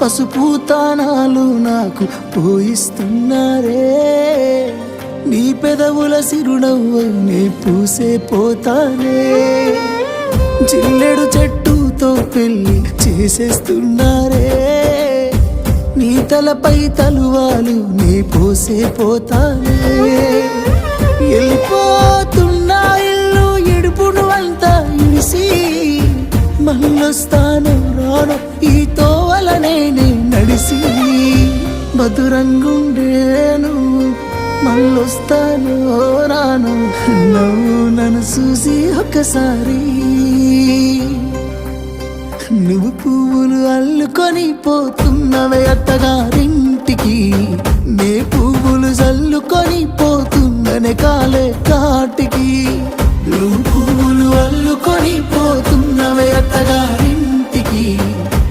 పసుపు తానాలు నాకు పోయిస్తున్నారే నీ పెదవుల సిరునవ్వు నే పూసే పోతానే జిల్లెడు చెట్టుతో పెళ్లి చేసేస్తున్నారే నీ తలపై తలువాలు నీ పోసే పోతానే వెళ్ళిపోతున్నా ఇల్లు ఇడుపును అంతా ఇడిసి మళ్ళొస్తాను రాను ఈ తోవలనే నడిసి మధురంగుండేను మళ్ళొస్తాను రాను నవ్వు నన్ను చూసి ఒక్కసారి నువ్వు పువ్వులు అల్లుకొని పోతున్నవే అత్తగారింటికి నే పువ్వులు చల్లుకొని పోతున్ననే కాలే కాటికి నువ్వు పువ్వులు అల్లుకొని పోతున్నవే అత్తగారి